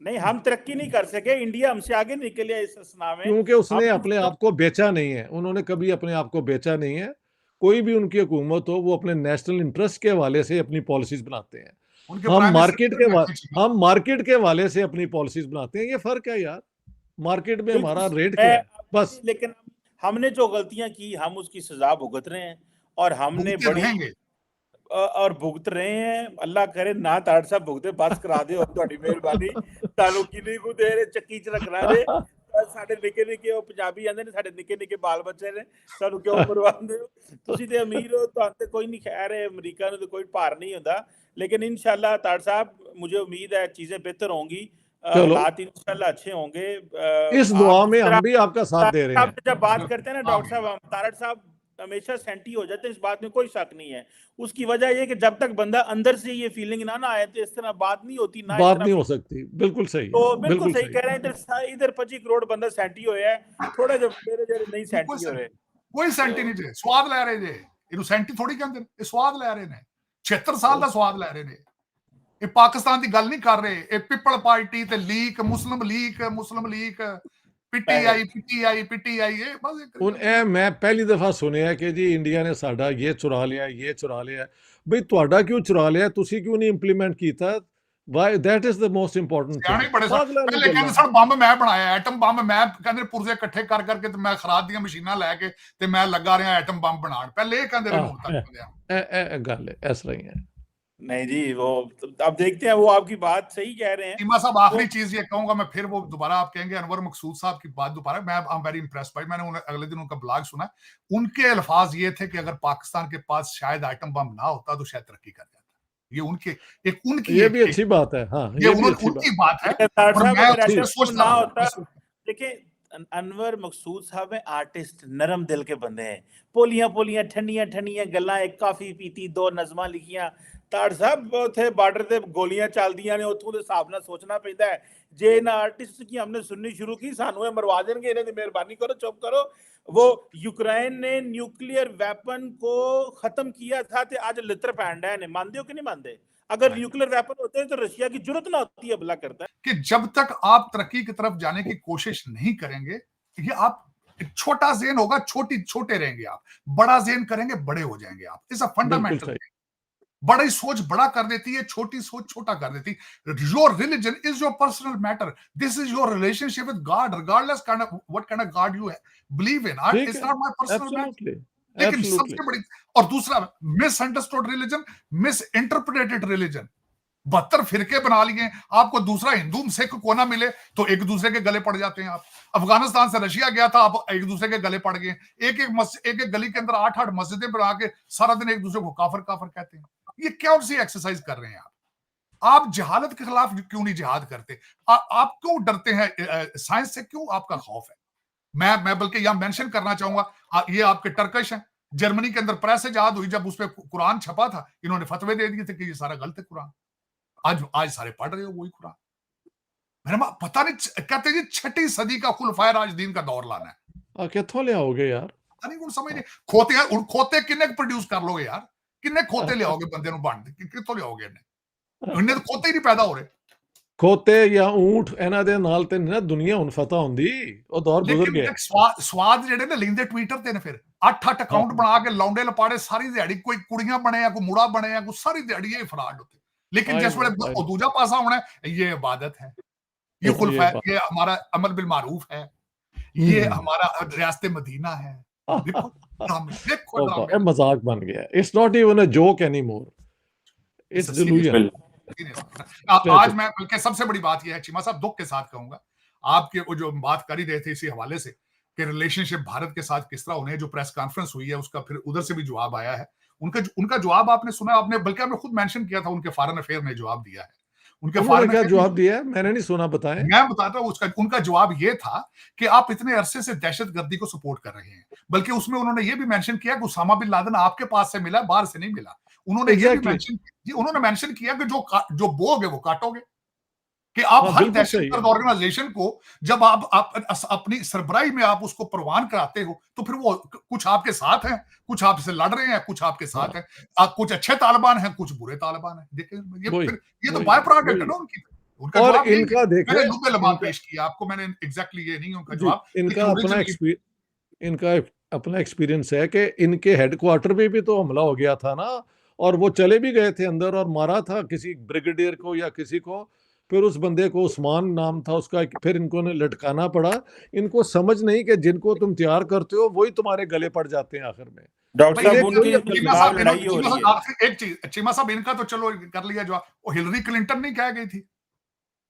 नहीं, हम तरक्की नहीं कर सके, इंडिया हमसे आगे निकल गया इस असना में। क्योंकि उसने हम अपने आप को बेचा नहीं है, उन्होंने कभी अपने आप को बेचा नहीं है। कोई भी उनकी हुकूमत हो, वो अपने नेशनल इंटरेस्ट के हवाले से अपनी पॉलिसीज बनाते हैं। उनके प्राइम मिनिस्टर हम मार्केट के हवाले से अपनी पॉलिसीज बनाते हैं। ये फर्क है यार, मार्केट में हमारा रेट क्या है बस। लेकिन हमने जो गलतियां की हम उसकी सजा भुगत रहे हैं, और हमने बड़ी रहेंगे और भुगत रहे हैं। अल्लाह करे ना ताड़ साहब भुगते, बस करा दे, और ਤੁਹਾਡੀ ਮਿਹਰਬਾਨੀ ਤੁਹਾਨੂੰ ਕਿੰਨੀ ਕੁ ਦੇਰ ਚੱਕੀ ਚ ਰੱਖਣਾ ਜੇ। ਸਾਡੇ ਨਿੱਕੇ ਨਿੱਕੇ ਉਹ ਪੰਜਾਬੀ ਕਹਿੰਦੇ ਨੇ ਸਾਡੇ ਨਿੱਕੇ ਨਿੱਕੇ ਬਾਲ ਬੱਚੇ ਨੇ, ਸਾਨੂੰ ਕਿਉਂ ਮਰਵਾਉਂਦੇ ਹੋ? ਤੁਸੀਂ ਤੇ ਅਮੀਰ ਹੋ, ਤੁਹਾਨੂੰ ਤੇ ਕੋਈ ਨਹੀਂ, ਖੈਰ ਹੈ, ਅਮਰੀਕਾ ਨੂੰ ਤੇ ਕੋਈ ਭਾਰ नहीं होता। लेकिन इंशाल्लाह ताड़ साहब, मुझे उम्मीद है चीजें बेहतर होंगी, हालात इंशाल्लाह अच्छे होंगे। इस दुआ में हम भी आपका साथ दे रहे हैं। जब बात करते हैं ना डॉक्टर साहब, तारड़ साहब हमेशा सेंटी हो जाते हैं, इस बात में कोई शक नहीं है। उसकी वजह ये कि जब तक बंदा अंदर से ये फीलिंग ना आए तो इस तरह बात नहीं होती ना, बात नहीं हो सकती। बिल्कुल सही, तो बिल्कुल सही कह रहे हैं। इधर 25 करोड़ बंदा सेंटी होया है, थोड़े जो मेरे जेरे नहीं सेंटी हो रहे, कोई सेंटी नहीं जे, स्वाद ले रहे जे। ਇਹਨੂੰ ਸੈਂਟੀ ਥੋੜੀ ਕਹਿੰਦੇ ਨੇ, ਇਹ ਸਵਾਦ ਲੈ ਰਹੇ ਨੇ। 76 ਸਾਲ ਦਾ ਸਵਾਦ ਲੈ ਰਹੇ ਨੇ। ਇਹ ਪਾਕਿਸਤਾਨ ਦੀ ਗੱਲ ਨਹੀਂ ਕਰ ਰਹੇ। ਇਹ ਪੀਪਲ ਪਾਰਟੀ ਤੇ ਲੀਕ, ਮੁਸਲਿਮ ਲੀਕ पीटीआई ये बस। मैं पहली दफा सुनिया कि जी इंडिया ने साडा ये चुरा लिया। भाई तुहाडा क्यों चुरा लिया, तुसी क्यों नहीं इंप्लीमेंट कीता? Why that is the most important thing। पहले कहंदे सन बंब मैं बनाया, एटम बंब मैं, कहंदे पुरजे इकट्ठे कर करके ते मैं खराद दी मशीनां लैके ते मैं लगा रहा एटम बंब बनाण। पहले ये कहंदे रहे, हुण तक गल ऐसा ही है। नहीं जी, वो अब देखते हैं। वो आपकी बात सही कह रहे हैं चीमा साहब। आखिरी चीज ये कहूंगा मैं, फिर वो दोबारा आप कहेंगे अनवर मकसूद साहब की बात दोबारा। मैं आई एम वेरी इंप्रेस्ड भाई, मैंने अगले दिन उनका ब्लॉग सुना। उनके अल्फाज ये थे कि अगर पाकिस्तान के पास शायद आइटम बम ना होता तो शायद तरक्की कर जाता। ये उनकी ये भी अच्छी बात है। हाँ, ये उनकी बात है। ना होता। देखिए, अनवर मकसूद साहब है आर्टिस्ट, नरम दिल के बंदे हैं। पोलियां ठंडियां गल्लां, एक काफी पीती, 2 नज़मां लिखियां। ताड़ साहब उथे बार्डर ते गोलियां चलदियां ने, उत्थों दे हिसाब नाल सोचना पैंदा है। जे इन्हां आर्टिस्ट की हमने सुननी शुरू की, सानू ये मरवा देंगे, इन्हां दी मेहरबानी करो, चुप करो। वो यूक्रेन ने न्यूक्लियर वेपन को खत्म किया था ते आज लित्र पैंडा है ने, मानते हो कि नहीं मानते? अगर न्यूक्लियर वेपन होते हैं तो रशिया की जरूरत ना होती है हमला करता है। कि जब तक आप तरक्की की तरफ जाने की कोशिश नहीं करेंगे, ये आप छोटा ज़हन होगा, छोटे रहेंगे आप, बड़ा ज़हन करेंगे बड़े हो जाएंगे आप। It's a fundamental. बड़ी सोच बड़ा कर देती है, छोटी सोच छोटा कर देती है। Your religion is your personal matter. This is your relationship with God, regardless what kind of God you believe in. It's not my personal matter. लेकिन सबसे बड़ी और दूसरा, misunderstood religion, miss interpreted religion. 72 फिरके बना लिए। आपको दूसरा हिंदू सिख को ना मिले तो एक दूसरे के गले पड़ जाते हैं आप। अफगानिस्तान से रशिया गया था, आप एक दूसरे के गले पड़ गए। एक गली के अंदर 8-8 मस्जिदें बना के सारा दिन एक दूसरे को काफिर कहते हैं। ये क्या सी एक्सरसाइज कर रहे हैं आप जहालत के खिलाफ क्यों नहीं जिहाद करते? आप क्यों डरते हैं? साइंस से क्यों आपका खौफ है? मैं बल्कि यहां मेंशन करना चाहूंगा, ये आपके टर्किश हैं। जर्मनी के अंदर प्रेस आजाद हुई, जब उस पर कुरान छपा था, इन्होंने फतवे दे दिए थे कि ये सारा गलत है कुरान। आज सारे पढ़ रहे हो वही कुरान। मेरे पता नहीं, कहते जी 6वीं सदी का खुलफाए राशिदीन का दौर लाना है। कित्थों ले आओगे यार? पता नहीं, समझ नहीं। खोते किन्ने प्रोड्यूस कर लोगे यार? किन्ने खोते ले आओगे बंदे नु बन? कित्थों ले आओगे इन्ने तो खोते ही नहीं पैदा हो रहे। खोते या ऊंट ਇਹਨਾਂ ਦੇ ਨਾਲ ਤੇ ਨਾ ਦੁਨੀਆ ਹੁਣ ਫਤਹ ਹੁੰਦੀ, ਉਹ ਦੌਰ ਗੁਜ਼ਰ ਗਿਆ। ਸਵਾਦ ਜਿਹੜੇ ਨੇ ਲੈਂਦੇ ਟਵਿੱਟਰ ਤੇ ਨੇ, ਫਿਰ 8-8 ਅਕਾਊਂਟ ਬਣਾ ਕੇ ਲੌਂਡੇ ਲਪਾੜੇ ਸਾਰੀ ਦਿਹਾੜੀ, ਕੋਈ ਕੁੜੀਆਂ ਬਣੇ ਆ, ਕੋਈ ਮੁੰਡਾ ਬਣੇ ਆ, ਕੋਈ ਸਾਰੀ ਦਿਹਾੜੀ ਇਹ ਫਰਾਡ ਹੁੰਦੇ। लेकिन जिस वे दूजा पासा होना है, ये इबादत है, ये खुल्फ है, ये हमारा अमल बिल मारूफ है, ये हमारा रियासत मदीना है। देखो मजाक बन गया। It's not even a joke anymore, it's delusion. आज मैं बल्कि सबसे बड़ी बात यह है, चीमा साहब, दुख के साथ कहूंगा, आपके वो जो बात कर ही रहे थे इसी हवाले से कि रिलेशनशिप भारत के साथ किस तरह होने, जो प्रेस कॉन्फ्रेंस हुई है उसका फिर उधर से भी जवाब आया है। उनका जवाब आपने सुना, आपने बल्कि आपने खुद मेंशन किया था, उनके फॉरेन अफेयर ने जवाब दिया है। उनके फॉरेन क्या जवाब दिया है? मैंने नहीं सुना, बताएं। मैं बताता हूं। उनका जवाब ये था कि आप इतने अरसे से दहशतगर्दी को सपोर्ट कर रहे हैं, बल्कि उसमें उन्होंने ये भी मेंशन किया कि उसामा बिन लादेन आपके पास से मिला, बाहर से नहीं मिला। उन्होंने ये भी मेंशन किया कि जो बोगे वो काटोगे, कि आप हर दहशतगर्द ऑर्गेनाइजेशन को जब आप अपनी सरबराही में आप उसको परवान कराते हो, तो फिर वो कुछ आपके साथ हैं, कुछ आपसे लड़ रहे हैं, कुछ आपके साथ हैं, कुछ अच्छे तालिबान हैं, कुछ बुरे तालिबान हैं। देखिए ये तो बाय प्रोडक्ट है ना उनकी। उनका और जवाब यही है। इनका मैंने देखे लुबे लबाब इनका पेश किया आपको, मैंने एग्जैक्टली ये नहीं उनका जी जवाब, इनका लेकिन अपना ओरिजिनली इनका अपना एक्सपीरियंस है कि इनके हेडक्वार्टर पे भी तो हमला हो गया था ना, और वो चले भी गए थे अंदर और मारा था किसी ब्रिगेडियर को या किसी को। फिर उस बंदे को उस्मान नाम था उसका, फिर इनको ने लटकाना पड़ा। इनको समझ नहीं कि जिनको तुम तैयार करते हो वही तुम्हारे गले पड़ जाते हैं आखिर में। डॉक्टर भाई साहब ये उनकी कोई अकल चीमा नहीं। बेकार साहब लड़ाई हो रही है। आखिर एक चीज, चीमा साहब इनका तो चलो कर लिया जवाब, वो हिलरी क्लिंटन नहीं कह गई थी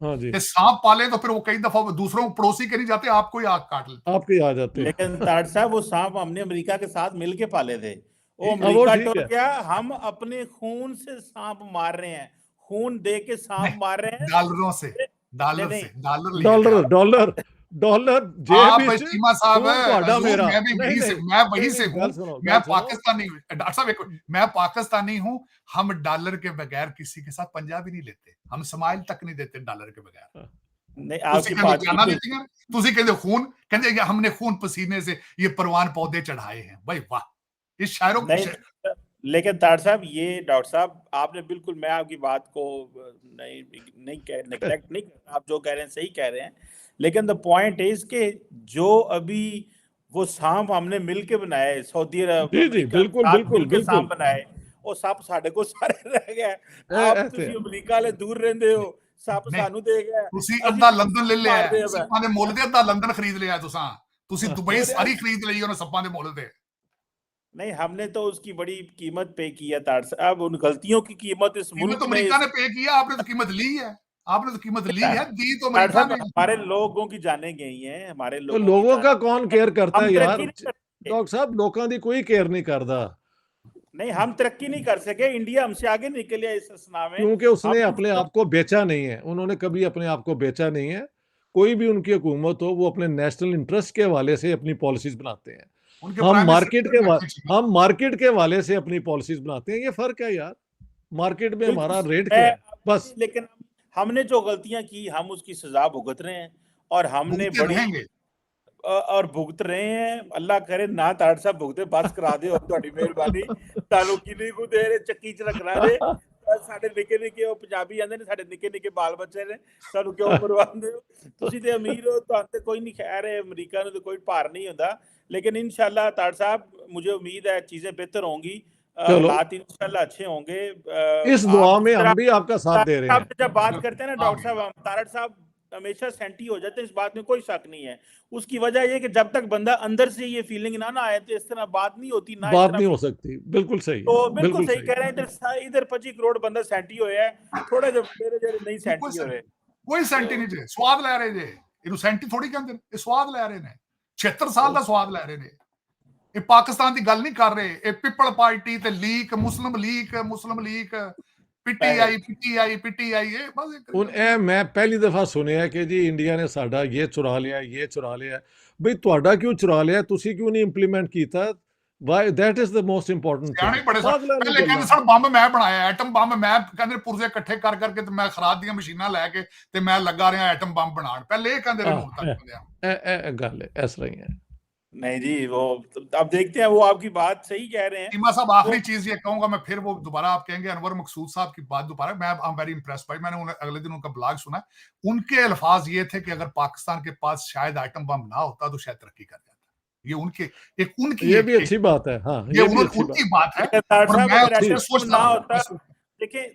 हाँ जी, कि सांप पाले तो फिर वो कई दफा दूसरों पड़ोसी के नहीं जाते, आपको ही आग काट लेते। आपके आ जाते हैं। लेकिन ताड़ साहब वो सांप हमने अमेरिका के साथ मिलके पाले थे, वो ठीक हाँ वो अमेरिका ठीक टूट है। गया, हम अपने खून से सांप मार रहे हैं, खून दे के सांप नहीं, मार रहे हैं। डॉलरों से, नहीं नहीं डॉलर लिए थे डॉलर आप। डॉलर डॉलर जेब आप विच चीमा साहब खून ਤੁਹਾਡਾ हजूर, मेरा। मैं भी नहीं वहीं से, नहीं मैं नहीं वहीं से नहीं हूं, मैं गल सुनो। पाकिस्तानी डॉक्टर साहब एक, मैं पाकिस्तानी हूं। हम डॉलर के बगैर किसी के साथ पंजा भी नहीं लेते, हम स्माइल तक नहीं देते डॉलर के बगैर। नहीं ਤੁਸੀਂ आपकी ਕਹਿੰਦੇ बात ਜਾਨਾਂ बिल्कुल ਦਿੱਤੀਆਂ, ਤੁਸੀਂ ਕਹਿੰਦੇ खून, कहते कि हमने खून पसीने से ये परवान पौधे चढ़ाए हैं। भाई वाह, ये शायरों की नहीं। लेकिन ताड़ साहब ये डॉक्टर साहब आपने बिल्कुल, मैं आपकी बात को नहीं नहीं कह नेग्लेक्ट नहीं कर रहा, आप जो कह रहे हैं सही कह रहे हैं, लेकिन द पॉइंट इज के जो अभी वो सांप हमने मिलके बनाए, सऊदी अरब जी जी अमेरिका के बिल्कुल साथ बिल्कुल मिलके बिल्कुल। सांप बनाए, ਉਹ ਸੱਪ ਸਾਡੇ ਕੋਲ ਸਾਰੇ ਰਹਿ ਗਏ। ਆਪ ऐसे ਤੁਸੀਂ ਅਮਰੀਕਾ ਵਾਲੇ ਦੂਰ ਰਹਿੰਦੇ ਹੋ, ਸੱਪ ਨਹੀਂ, ਸਾਨੂੰ ਦੇ ਗਿਆ, ਤੁਸੀਂ ਅਸੀਂ ਅੱਧਾ ਲੰਦਨ ਲੈ ਲਿਆ ਮਾਰਦੇ ਆ। ਸੱਪਾਂ ਦੇ ਮੁੱਲ ਦੇ, ਅੱਧਾ ਲੰਦਨ ਖਰੀਦ ਲਿਆ ਤੁਸੀਂ ਦੁਬਈ और ਸਾਰੀ ਖਰੀਦ ਲਈ ਉਹਨਾਂ ਸੱਪਾਂ ਦੇ ਮੁੱਲ ਤੇ। नहीं, हमने तो उसकी बड़ी कीमत पे किया ताड़ साहब, उन गलतियों की कीमत इस कीमत मुल्क तो ने अमेरिका ने पे किया, आपने तो कीमत ली है, आपने तो कीमत ली है, दी तो ताड़ अमेरिका साहब ने। हमारे लोगों की जाने गई हैं, हमारे तो लोगों की लोगों का जाने, कौन केयर करता हम है यार? तरक्की नहीं कर सके। डॉक्टर साहब लोगों की कोई केयर नहीं करता, नहीं, हम तरक्की नहीं कर सके, इंडिया हमसे आगे निकल गया इस असना में। क्योंकि उसने हम अपने आप को बेचा नहीं है। उन्होंने कभी अपने आप को बेचा नहीं है। कोई भी उनकी हुकूमत हो वो अपने नेशनल इंटरेस्ट के हवाले से अपनी पॉलिसीज बनाते हैं। उनके हम प्राइम मार्केट के मिनिस्टर हम मार्केट के हवाले से अपनी पॉलिसीज बनाते हैं। ये फर्क है यार, मार्केट में बिल्कुल हमारा रेट है क्या है बस। लेकिन हमने जो गलतियां की हम उसकी सजा भुगत रहे हैं, और हमने भुगते बड़ी रहेंगे। और भुगत रहे हैं। अल्लाह करे ना ताड़ साहब भुगते, बस करा दे और ਤੁਹਾਡੀ ਮਿਹਰਬਾਨੀ, ਤੁਹਾਨੂੰ ਕਿੰਨੀ ਕੁ ਦੇਰ ਚੱਕੀ ਚ ਰੱਖਣਾ ਜੇ। ਸਾਡੇ ਨਿੱਕੇ ਨਿੱਕੇ ਉਹ ਪੰਜਾਬੀ ਕਹਿੰਦੇ ਨੇ ਸਾਡੇ ਨਿੱਕੇ ਨਿੱਕੇ ਬਾਲ ਬੱਚੇ ਨੇ, ਸਾਨੂੰ ਕਿਉਂ ਮਰਵਾਉਂਦੇ ਹੋ? ਤੁਸੀਂ ਤੇ ਅਮੀਰ ਹੋ, ਤੁਹਾਨੂੰ ਤੇ ਕੋਈ ਨਹੀਂ, ਖੈਰ ਹੈ ਅਮਰੀਕਾ ਨੂੰ ਤੇ ਕੋਈ ਭਾਰ नहीं ਹੁੰਦਾ, लेकिन इंशाल्लाह ताड़ साहब मुझे उम्मीद है चीजें बेहतर होंगी, चलो हालात इंशाल्लाह अच्छे होंगे। इस दुआ में हम भी आपका साथ दे रहे हैं। आप जब बात करते हैं ना डॉक्टर साहब, हम तारड़ साहब हमेशा सेंटी हो जाते हैं, इस बात में कोई शक नहीं है। उसकी वजह ये कि जब तक बंदा अंदर से ये फीलिंग ना आए तो इस तरह बात नहीं होती ना, इस बात तरह नहीं हो सकती। बिल्कुल सही तो है, बिल्कुल बिल्कुल सही कह रहे हैं। इधर 25 करोड़ बंदा सेंटी होया है, थोड़े जो मेरे जेरे नहीं सेंटी हो रहे। ਕੋਈ ਸੈਂਟੀ ਨਹੀਂ ਜੇ, ਸਵਾਦ ਲੈ ਰਹੇ ਜੇ, ਇਹਨੂੰ ਸੈਂਟੀ ਥੋੜੀ ਕਹਿੰਦੇ ਨੇ, ਇਹ ਸਵਾਦ ਲੈ ਰਹੇ ਨੇ, 76 ਸਾਲ ਦਾ ਸਵਾਦ ਲੈ ਰਹੇ ਨੇ। ਇਹ ਪਾਕਿਸਤਾਨ ਦੀ ਗੱਲ ਨਹੀਂ ਕਰ ਰਹੇ, ਇਹ ਪਿੱਪਲ ਪਾਰਟੀ ਤੇ ਲੀਕ, ਮੁਸਲਿਮ ਲੀਕ, ਪੀਟੀਆਈ ਇਹ ਬਸ मैं पहली दफा सुनिया कि जी इंडिया ने साडा ये चुरा लिया। भाई ਤੁਹਾਡਾ क्यों चुरा लिया? तुसी क्यों नहीं इंप्लीमेंट कीता? Why that is the most important ਸਿਆਣੇ ਬੜੇ ਸਨ। थिंग। ਪਹਿਲੇ ਕਹਿੰਦੇ ਸਨ ਬੰਬ ਮੈਂ ਬਣਾਇਆ, ਐਟਮ ਬੰਬ ਮੈਂ, ਕਹਿੰਦੇ ਪੁਰਜ਼ੇ ਇਕੱਠੇ ਕਰ ਕਰਕੇ ਤੇ ਮੈਂ ਖਰਾਦ ਦੀਆਂ ਮਸ਼ੀਨਾਂ ਲੈ ਕੇ ਤੇ ਮੈਂ ਲੱਗਾ ਰਿਹਾ ਐਟਮ ਬੰਬ ਬਣਾਉਣ। ਪਹਿਲੇ ਇਹ ਕਹਿੰਦੇ ਰਹੇ, ਹੁਣ ਤੱਕ ਬੰਦਿਆਂ। गल है ऐसा ही है। नहीं जी, वो अब देखते हैं, वो आपकी बात सही कह रहे हैं। चीमा साहब आखिरी चीज ये कहूंगा मैं, फिर वो दोबारा आप कहेंगे अनवर मकसूद साहब की बात दोबारा, मैं आई एम वेरी इंप्रेस्ड भाई, मैंने अगले दिन उनका ब्लॉग सुना, उनके अल्फाज ये थे कि अगर पाकिस्तान के पास शायद आइटम बम ना होता तो शायद तरक्की कर जाता। ये उनकी ये भी अच्छी बात है। हाँ ये ये भी अच्छी उनकी बात। बात है। ताड़ और साहब मैं अगर ये ऐसा सोचता ना हूं, होता, देखिए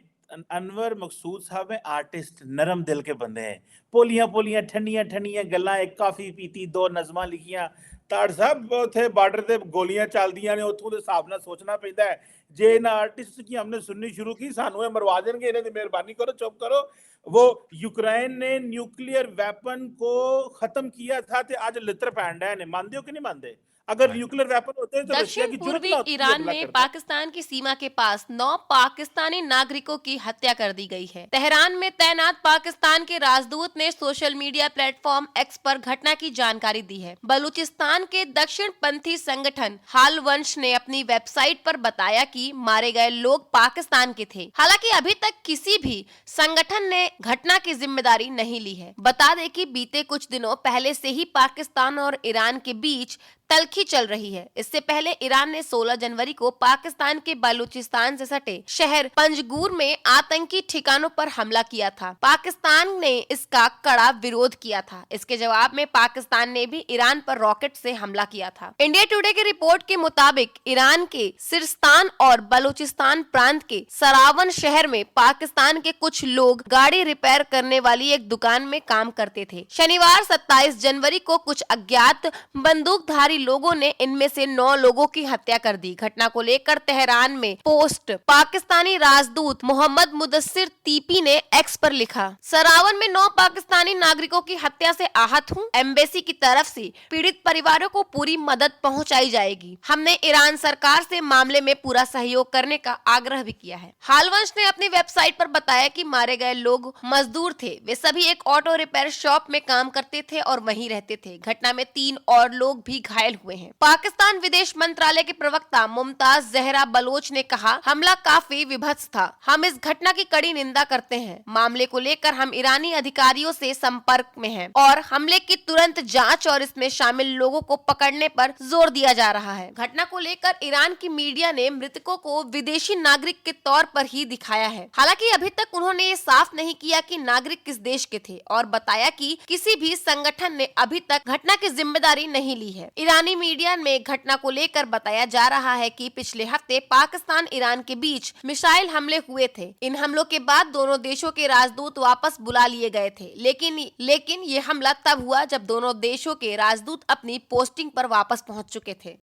अनवर मकसूद साहब है आर्टिस्ट, नरम दिल के बंदे हैं, पोलियां पोलियां ठंडियां ठंडियां गल्लां, एक काफी पीती, दो नज़मां लिखियां। ताड़ साहब उथे बार्डर ते गोलियां चलदियां ने, उत्थों दे हिसाब नाल सोचना पैंदा है। जे इन आर्टिस्ट की हमने सुननी शुरू की, सानू मरवा देंगे, इन्हां दी मेहरबानी करो, चुप करो। वो यूक्रेन ने न्यूक्लियर वेपन को खत्म किया था ते आज लित्र पैंड है, मानते हो कि नहीं मानते? अगर न्यूक्लियर वेपन होते तो रशिया दक्षिण की जरूरत पूर्वी ना होती, ईरान हमला में करता। पाकिस्तान की सीमा के पास 9 पाकिस्तानी नागरिकों की हत्या कर दी गई है। तेहरान में तैनात पाकिस्तान के राजदूत ने सोशल मीडिया प्लेटफॉर्म एक्स पर घटना की जानकारी दी है। बलूचिस्तान के दक्षिणपंथी संगठन हाल वंश ने अपनी वेबसाइट पर बताया कि मारे गए लोग पाकिस्तान के थे। हालांकि अभी तक किसी भी संगठन ने घटना की जिम्मेदारी नहीं ली है। बता दें कि बीते कुछ दिनों पहले से ही पाकिस्तान और ईरान के बीच तल्खी चल रही है। इससे पहले ईरान ने 16 जनवरी को पाकिस्तान के बलूचिस्तान से सटे शहर पंजगुर में आतंकी ठिकानों पर हमला किया था। पाकिस्तान ने इसका कड़ा विरोध किया था। इसके जवाब में पाकिस्तान ने भी ईरान पर रॉकेट से हमला किया था। इंडिया टुडे की रिपोर्ट के मुताबिक ईरान के सिरस्तान और बलूचिस्तान प्रांत के सरावन शहर में पाकिस्तान के कुछ लोग गाड़ी रिपेयर करने वाली एक दुकान में काम करते थे। शनिवार 27 जनवरी को कुछ अज्ञात बंदूकधारी लोगों ने इनमें से 9 लोगों की हत्या कर दी। घटना को लेकर तेहरान में पोस्ट पाकिस्तानी राजदूत मोहम्मद मुदस्सिर तीपी ने एक्स पर लिखा, सरावन में 9 पाकिस्तानी नागरिकों की हत्या से आहत हूँ। एम्बेसी की तरफ से पीड़ित परिवारों को पूरी मदद पहुंचाई जाएगी। हमने ईरान सरकार से मामले में पूरा सहयोग करने का आग्रह भी किया है। हालवंश ने अपनी वेबसाइट पर बताया कि मारे गए लोग मजदूर थे। वे सभी एक ऑटो रिपेयर शॉप में काम करते थे और वहीं रहते थे। घटना में 3 और लोग भी घायल हुए हैं। पाकिस्तान विदेश मंत्रालय के प्रवक्ता मुमताज जहरा बलोच ने कहा, हमला काफी विभत्स था। हम इस घटना की कड़ी निंदा करते हैं। मामले को लेकर हम ईरानी अधिकारियों से संपर्क में हैं और हमले की तुरंत जांच और इसमें शामिल लोगों को पकड़ने पर जोर दिया जा रहा है। घटना को लेकर ईरान की मीडिया ने मृतकों को विदेशी नागरिक के तौर पर ही दिखाया है। हालांकि अभी तक उन्होंने ये साफ नहीं किया कि नागरिक किस देश के थे और बताया कि किसी भी संगठन ने अभी तक घटना की जिम्मेदारी नहीं ली है। ईरानी मीडिया में घटना को लेकर बताया जा रहा है कि पिछले हफ्ते पाकिस्तान ईरान के बीच मिसाइल हमले हुए थे। इन हमलों के बाद दोनों देशों के राजदूत वापस बुला लिए गए थे, लेकिन ये हमला तब हुआ जब दोनों देशों के राजदूत अपनी पोस्टिंग पर वापस पहुंच चुके थे।